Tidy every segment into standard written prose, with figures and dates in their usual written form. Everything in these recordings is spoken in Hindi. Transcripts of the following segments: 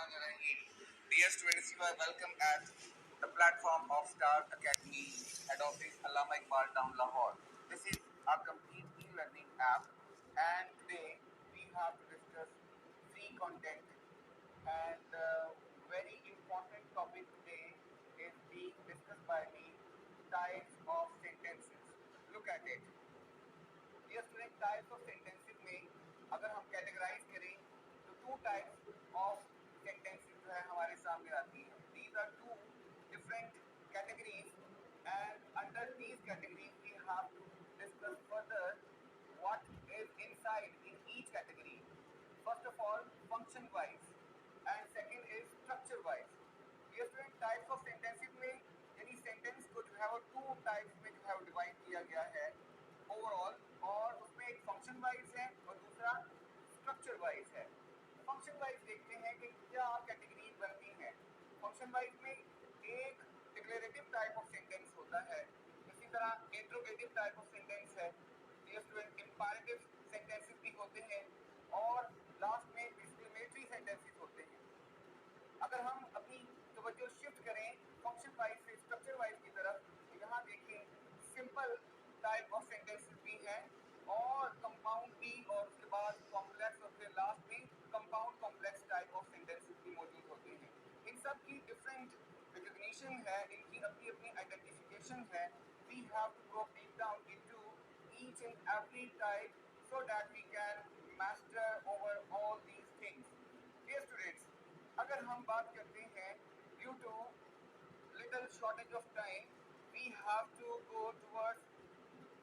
Bismillahirrahmanirrahim. Dear students, you are welcome at the platform of Star Academy, head office Allama Iqbal Town, Lahore. This is our complete e-learning app, and today we have to discuss free content. And very important topic today is being discussed by me: types of sentences. Look at it. ये स्टूडेंट टाइप्स ऑफ सेंटेंसेस में अगर हम कैटेगराइज करें तो टू टाइप्स ऑफ सेंटेंसेस जो है हमारे सामने आती है. These are two different categories and under these categories we have to discuss further what is inside in each category. First of all, function wise, and second is structure wise. ये स्टूडेंट टाइप्स ऑफ सेंटेंसेस में यानी सेंटेंस को जो है वो टू टाइप्स में जो है वो डिवाइड किया गया है ओवरऑल, और उसमें एक फंक्शन वाइज है और दूसरा स्ट्रक्चर वाइज है. फंक्शन वाइज देखते हैं कि क्या कैटेगरी बनती हैं. फंक्शन वाइज में एक डिक्लेरेटिव टाइप ऑफ सेंटेंस होता है, इसी तरह इंट्रोगेटिव टाइप ऑफ सेंटेंस है, स्टूडेंट इंपैरेटिव सेंटेंसेस भी होते हैं, और लास्ट में एक्सक्लेमेटरी सेंटेंसेस होते हैं. अगर हम अपनी तवज्जो शिफ्ट करें फंक्शन वाइज से स्ट्रक्चर वाइज की तरफ, तो यहाँ देखें सिंपल टाइप ऑफ सेंटेंसेस भी हैं और कंपाउंड भी, और उसके बाद कॉम्प्लेक्स, और फिर लास्ट में compound complex type of sentences भी मौजूद होते हैं. इन सब की डिफरेंट रिकग्निशन है, इनकी अपनी अपनी आइडेंटिफिकेशन है. We have to go deep down into each and every type so that we can master over all these things. Dear students, अगर हम बात करते हैं due to little shortage of time, we have to go towards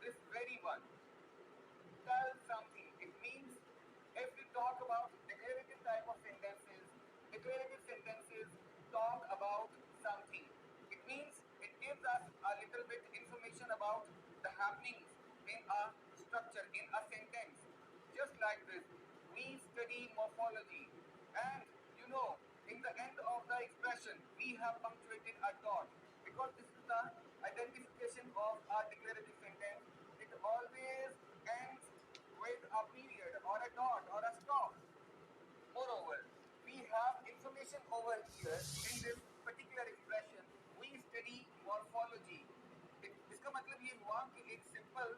this very one. Tell something. It means if we talk about declarative type of sentences, declarative sentences talk about something. It means it gives us a little bit information about the happenings in a structure, in a sentence. Just like this, we study morphology, and you know, in the end of the expression, we have punctuated a dot because this is the identification of a declarative sentence. It always ends with a period or a dot or a stop. Moreover, we have information over here in this particular expression. We study morphology. इसका मतलब ये हुआ कि एक सिंपल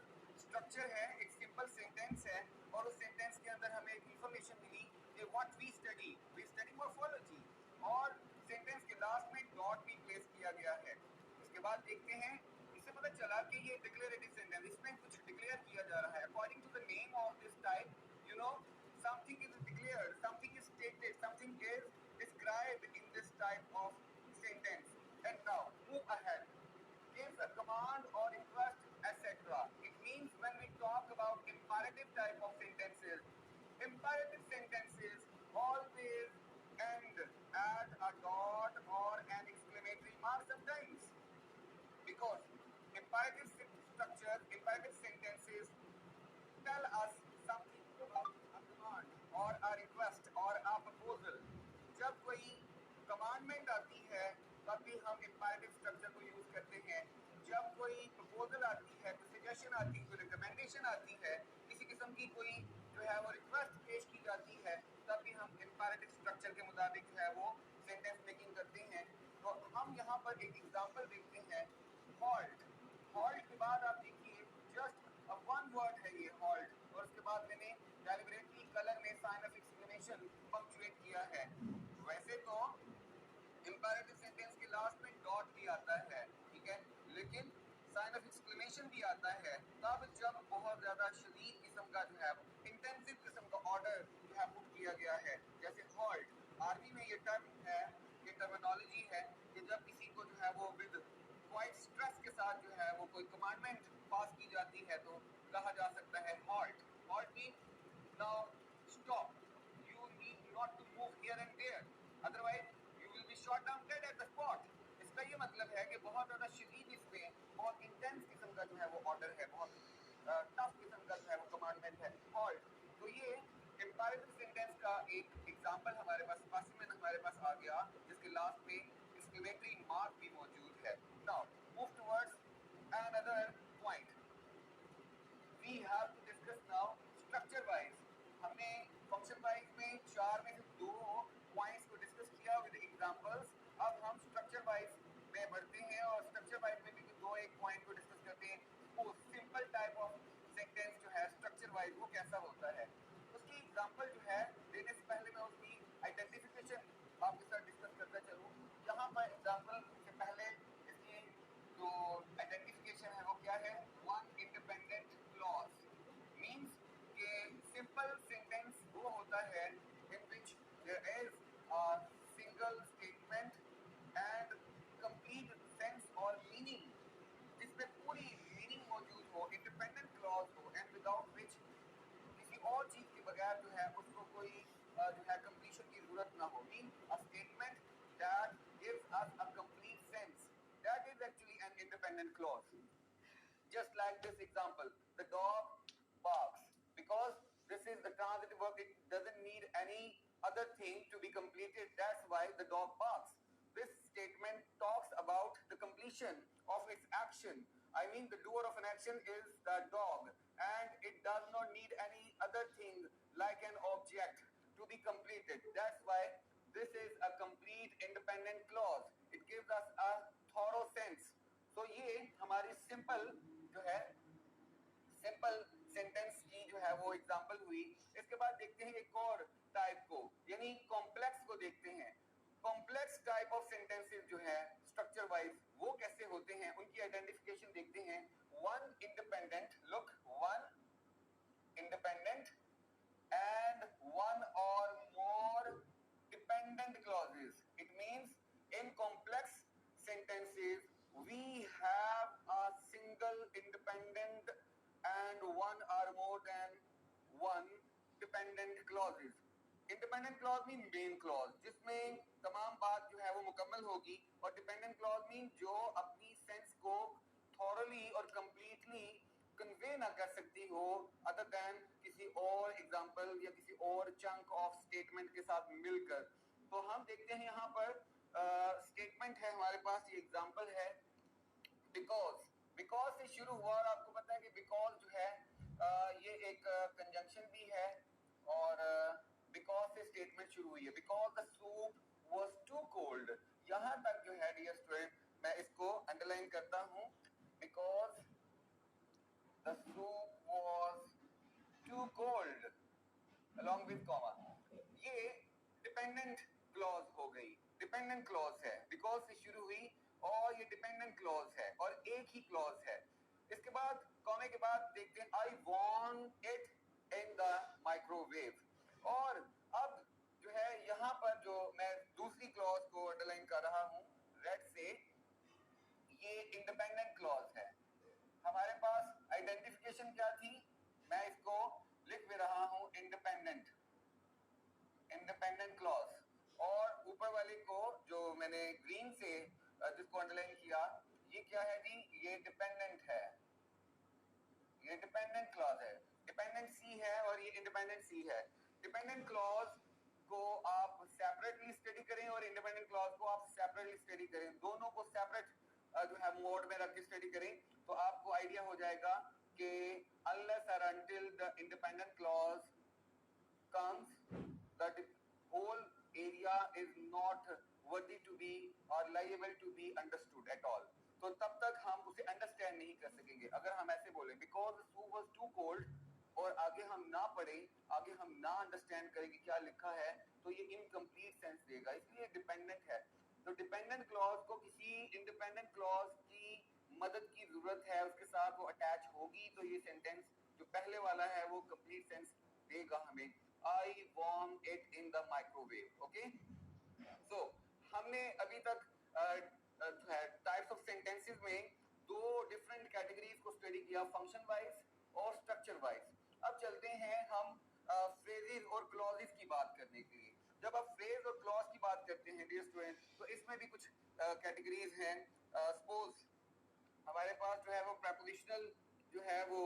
स्ट्रक्चर है, एक सिंपल सेंटेंस है, और उस सेंटेंस के अंदर हमें एक इंफॉर्मेशन मिली कि व्हाट वी स्टडी मॉर्फोलॉजी, और सेंटेंस के लास्ट में डॉट भी प्लेस किया गया है. इसके बाद देखते हैं, इससे पता चला कि ये डिक्लेरेटिव सेंटेंस, इसमें कुछ डिक्लेयर किया जा रहा है. According to the name of this type, you know, something is declared, something is stated, something is described in this type of sentence. And now move ahead. Gives a command or request, etc. It means when we talk about imperative type of sentences, imperative sentences always end at a dot or an exclamatory mark sometimes, because imperative structure, imperative sentences tell us something about a command or a request or a proposal. जब कोई कमांडमेंट आती है तब भी हम इंपैरेटिव स्ट्रक्चर को यूज करते हैं. जब कोई प्रपोजल आती है, कोई सजेशन आती है, कोई रिकमेंडेशन आती है, किसी किस्म की कोई जो है वो रिक्वेस्ट पेश की जाती है, तब भी हम इंपैरेटिव स्ट्रक्चर के मुताबिक जो है वो सेंटेंस मेकिंग करते हैं. तो हम यहाँ पर एक एग्जांपल देखते हैं, हॉल्ट. हॉल्ट के बाद आप देखिए जस्ट वन वर्ड है ये हॉल्ट, और उसके बाद मैंने डेलिबरेटली कलर में साइन ऑफ एक्सक्लेमेशन पंक्चुएट किया है. वैसे तो इंपैरेटिव सेंटेंस के लास्ट में डॉट भी आता है, ठीक है, लेकिन साइन ऑफ एक्सक्लेमेशन भी आता है तब जब बहुत ज्यादा शदीद किस्म का जो है इंटेंसिव किस्म का ऑर्डर जो है पुट किया गया है. जैसे हॉल्ट, आर्मी में ये टर्म है, ये टर्मिनोलॉजी है कि जब किसी को जो है वो विद क्वाइट स्ट्रेस के साथ जो है वो कोई कमांडमेंट पास की जाती है तो कहा जा सकता है halt. Halt mean now stop, you need not to move here and there, otherwise you will be shot down dead at the spot. इसका ये मतलब है कि बहुत ज़्यादा शदीद इसमें बहुत इंटेंस किस्म का जो है वो ऑर्डर है, बहुत टफ किस्म का जो है वो कमांडमेंट है हॉल्ट. तो ये इंपैरेटिव सेंटेंस का एक एग्जांपल हमारे पास पासिंग हमारे पास आ गया, जिसके लास्ट में एक्सक्लेमेटरी मार्क भी मौजूद है. Now move towards another point. We have to discuss now structure wise. हमने फंक्शन वाइज में चार में से दो पॉइंट्स को डिस्कस होता है in which there is a single statement and complete sense or meaning, जिसमें पूरी मीनिंग मौजूद हो, इंडिपेंडेंट क्लॉज हो, एंड विदाउट विच किसी और चीज के बगैर जो है उसको कोई जो है कंप्लीशन की जरूरत ना हो. Mean a statement that gives us a complete sense, that is actually an independent clause. Just like this example, the dog barks because this is the transitive verb. It doesn't need any other thing to be completed. That's why the dog barks. This statement talks about the completion of its action. I mean, the doer of an action is the dog, and it does not need any other thing like an object to be completed. That's why this is a complete independent clause. It gives us a thorough sense. So ये हमारी simple जो है सिंपल सेंटेंस की जो है वो एग्जांपल हुई. इसके बाद देखते हैं एक और टाइप को, यानी कॉम्प्लेक्स को देखते हैं. कॉम्प्लेक्स टाइप ऑफ सेंटेंसेस जो है स्ट्रक्चर वाइज वो कैसे होते हैं, उनकी आइडेंटिफिकेशन देखते हैं. One independent, look, one independent and one or more dependent clauses. It means in complex sentences we have a single independent and one or more than one dependent clauses. Independent clause mean main clause, जिसमें तमाम बात जो है वो मुकम्मल होगी, और डिपेंडेंट क्लॉज मीन जो अपनी सेंस को थॉरली और कंप्लीटली कन्वे ना कर सकती हो अदर देन किसी और एग्जांपल या किसी और चंक ऑफ स्टेटमेंट के साथ मिलकर. तो हम देखते हैं यहाँ पर स्टेटमेंट है हमारे पास, ये एग्जांपल है बिकॉज. बिकॉज से शुरू हुआ और आपको पता है कि बिकॉज जो है ये एक कंजंक्शन भी है और बिकॉज से स्टेटमेंट शुरू हुई है. Because the soup was too cold, यहाँ तक जो है डियर स्टूडेंट मैं इसको अंडरलाइन करता हूँ. Because the soup was too cold along with comma. ये डिपेंडेंट क्लॉज हो गई, डिपेंडेंट क्लॉज है, बिकॉज से शुरू हुई और ये डिपेंडेंट क्लॉज है और एक ही क्लॉज है. इसके बाद कॉमे के बाद देखते हैं आई want it in the microwave. और अब जो है यहाँ पर जो मैं दूसरी क्लॉज को अंडरलाइन कर रहा हूँ रेड से, ये इंडिपेंडेंट क्लॉज है. हमारे पास आइडेंटिफिकेशन क्या थी, मैं इसको लिख भी रहा हूं इंडिपेंडेंट, इंडिपेंडेंट क्लॉज. और ऊपर वाले को जो मैंने ग्रीन से जिसको अंडरलाइन किया, ये क्या है जी, ये डिपेंडेंट है, ये डिपेंडेंट क्लॉज है. डिपेंडेंट सी है और ये इंडिपेंडेंट सी है. डिपेंडेंट क्लॉज को आप सेपरेटली स्टडी करें और इंडिपेंडेंट क्लॉज को आप सेपरेटली स्टडी करें, दोनों को सेपरेट जो है मोड में रख के स्टडी करें, तो आपको आइडिया हो जाएगा कि unless or until the independent clause comes, the whole area is not worthy to be or liable to be understood at all. तो तब तक हम उसे अंडरस्टैंड नहीं कर सकेंगे. अगर हम ऐसे बोले because the soup was too cold और आगे हम ना पढ़े, आगे हम ना अंडरस्टैंड करें कि क्या लिखा है, तो ये इनकम्प्लीट सेंस देगा. इसलिए डिपेंडेंट है. तो डिपेंडेंट क्लॉज को किसी इंडिपेंडेंट क्लॉज की मदद की जरूरत है, उसके साथ वो अटैच होगी, तो ये सेंटेंस जो पहले वाला है वो कंप्लीट सेंस देगा हमें. I want it in the microwave. Okay, so हमने अभी तक टाइप्स ऑफ सेंटेंसेस में दो डिफरेंट कैटेगरीज को स्टडी किया, फंक्शन वाइज और स्ट्रक्चर वाइज. अब चलते हैं हम फ्रेजेस और क्लॉजेस की बात करने के लिए. जब आप फ्रेज और क्लॉज की बात करते हैं डियर स्टूडेंट, तो इसमें भी कुछ कैटेगरीज हैं. सपोज हमारे पास जो है वो प्रेपोजिशनल जो है वो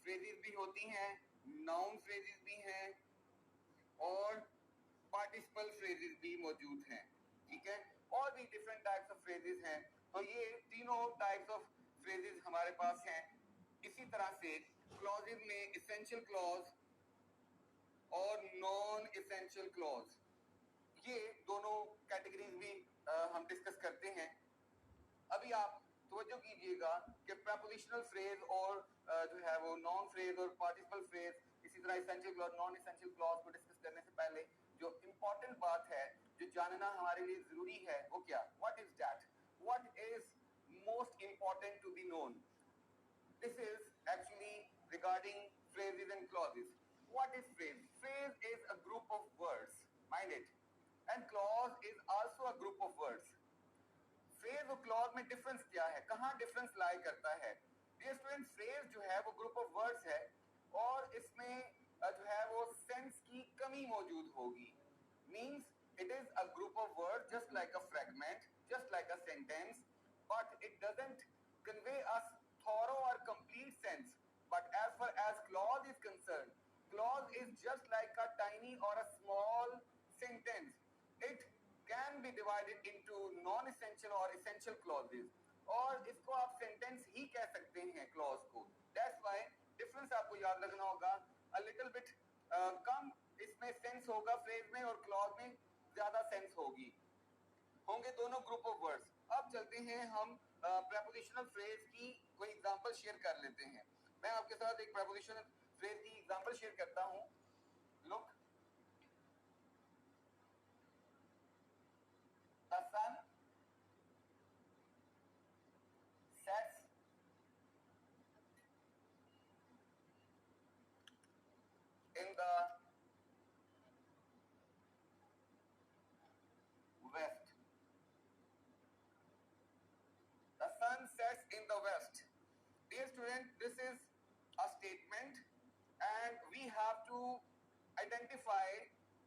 फ्रेजेस भी होती हैं, नाउन फ्रेजेस भी हैं और पार्टिसिपल फ्रेजेस भी मौजूद हैं. ठीक है, और भी डिफरेंट टाइप्स ऑफ फ्रेजेस हैं. तो ये तीनों टाइप्स ऑफ फ्रेजेस हमारे पास हैं. इसी तरह से क्लॉजेस में एसेंशियल क्लॉज और नॉन एसेंशियल क्लॉज, ये दोनों कैटेगरीज भी हम डिस्कस करते हैं. अभी आप तवज्जो कीजिएगा कि प्रेपोजिशनल फ्रेज और जो है वो नॉन फ्रेज और पार्टिसिपल फ्रेज, इसी तरह essential clause non essential clause को डिस्कस करने से पहले जो इम्पोर्टेंट बात है, जो जानना हमारे लिए जरूरी है, वो क्या, what is that, what is most important to be known. This is actually regarding phrases and clauses. What is phrase? Phrase is a group of words, mind it, and clause is also a group of words. Phrase और क्लॉज में डिफरेंस क्या है, कहाँ डिफरेंस लाई करता है? डियर स्टूडेंट्स, फ्रेज जो है वो ग्रुप ऑफ वर्ड्स है और इसमें जो है वो सेंस की कमी मौजूद होगी. Means it is a group of word just like a fragment, just like a sentence, but it doesn't convey a thorough or complete sense. But as far as clause is concerned, clause is just like a tiny or a small sentence. It can be divided into non-essential or essential clauses. और इसको आप sentence ही कह सकते हैं clause को. That's why difference आपको याद रखना होगा. A little bit कम इसमें sense होगा phrase में और clause में ज़्यादा sense होगी. होंगे दोनों ग्रुप ऑफ वर्ड्स. अब चलते हैं हम प्रेपोजिशनल फ्रेज की कोई एग्जांपल शेयर कर लेते हैं. मैं आपके साथ एक प्रेपोजिशनल फ्रेज की एग्जांपल शेयर करता हूं. Look, the sun sets in the west. The sun sets in the west. Dear student, this is a statement and we have to identify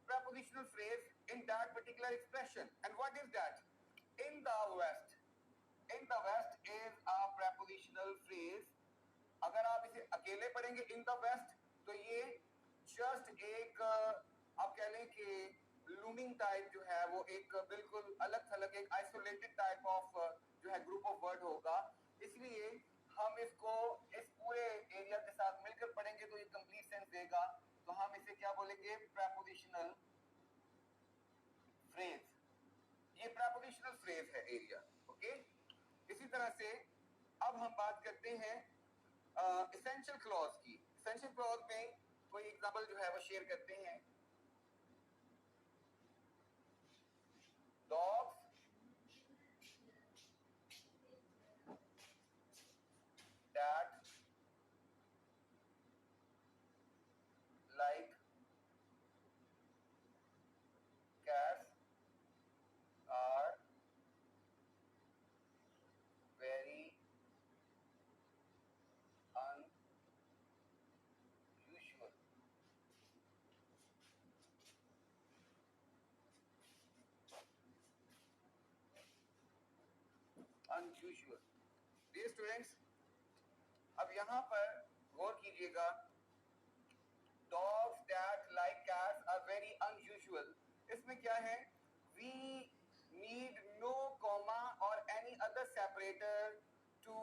prepositional phrase in that particular expression. And what is that? In the west. In the west is a prepositional phrase. अगर आप इसे अकेले पढ़ेंगे in the west तो ये just एक आप कह लें कि लूमिंग टाइप जो है वो एक बिल्कुल अलग थलग एक आइसोलेटेड टाइप ऑफ जो है ग्रुप ऑफ वर्ड होगा. इसलिए हम इसको इस पूरे एरिया के साथ मिलकर पढ़ेंगे तो ये कंप्लीट सेंस देगा. तो हम इसे क्या बोलेंगे? Prepositional phrase. ये प्रेपोजिशनल फ्रेज है एरिया. ओके, इसी तरह से अब हम बात करते हैं एसेंशियल क्लॉज की. एसेंशियल क्लॉज में कोई एग्जांपल जो है वो शेयर करते हैं. dogs that like cats are very unusual. Unusual. Dear students, अब यहाँ पर गौर कीजिएगा. Dogs that like cats are very unusual. इसमें क्या है? We need no comma or any other separator to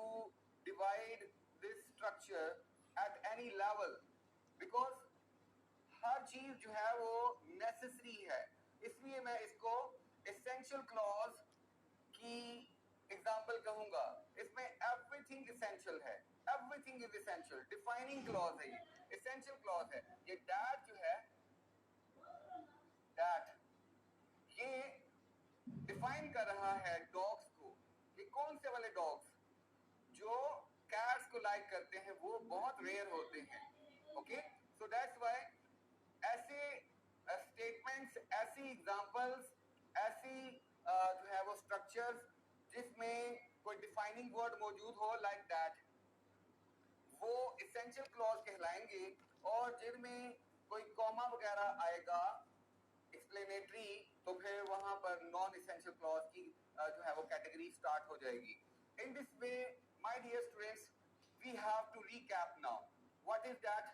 divide this structure at any level because हर चीज जो है वो necessary है. इसलिए मैं इसको essential clause की एग्जाम्पल कहूंगा. इसमें एवरीथिंग इसेंशियल है. Everything is essential. Defining clause है, ये इसेंशियल क्लॉज है. ये डैट जो है, डैट ये डिफाइन कर रहा है डॉग्स को. ये कौन से वाले डॉग्स? जो कैट्स को लाइक करते हैं वो बहुत रेयर होते हैं. ओके, सो दैट्स व्हाई ऐसे स्टेटमेंट्स, ऐसी एग्जांपल्स, ऐसी जो है वो स्ट्रक्चर्स जिसमें कोई डिफाइनिंग वर्ड मौजूद हो लाइक दैट, वो एसेंशियल क्लॉज कहलाएंगे. और जिनमें कोई कॉमा वगैरह आएगा एक्सप्लेनेटरी तो फिर वहां पर नॉन एसेंशियल क्लॉज की जो है वो कैटेगरी स्टार्ट हो जाएगी. In this way my dear students, we have to recap now. What is that?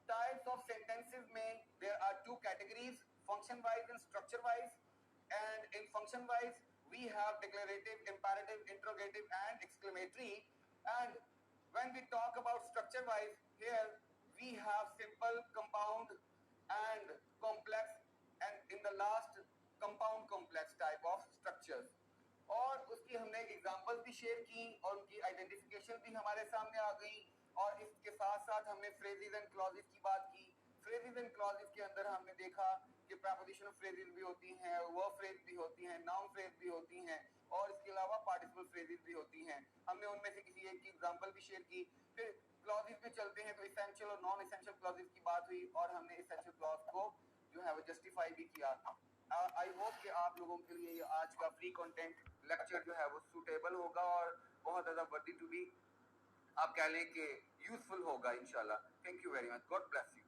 Types of sentences में there are two categories, function wise and structure wise. And in function wise we have declarative, imperative, interrogative and exclamatory. And when we talk about structure wise, here we have simple, compound and complex, and in the last compound complex type of structures. और उसकी हमने एग्जांपल्स भी शेयर की और उनकी आइडेंटिफिकेशन भी हमारे सामने आ गई. और इसके साथ साथ हमने फ्रेजेस एंड क्लॉजेस की बात की. फ्रेजेस एंड क्लॉजेस के अंदर हमने देखा कि प्रेपोजिशनल फ्रेजेस भी होती हैं, वर्ब फ्रेज भी होती हैं, नाउन फ्रेज भी होती हैं और इसके अलावा पार्टिसिपल फ्रेजेस भी होती हैं. हमने उनमें से किसी एक की एग्जांपल भी शेयर की. फिर क्लॉजेस में चलते हैं तो इसेंशियल और नॉन इसेंशियल क्लॉजेस की बात हुई और हमने इसेंशियल क्लॉज को जो है वो जस्टिफाई भी किया। आई होप कि आप लोगों के लिए आज का फ्री कंटेंट लेक्चर जो है वो सूटेबल होगा और बहुत ज़्यादा वर्दी टू बी आप कह लें कि यूजफुल होगा इंशाल्लाह। Thank you very much, God bless you.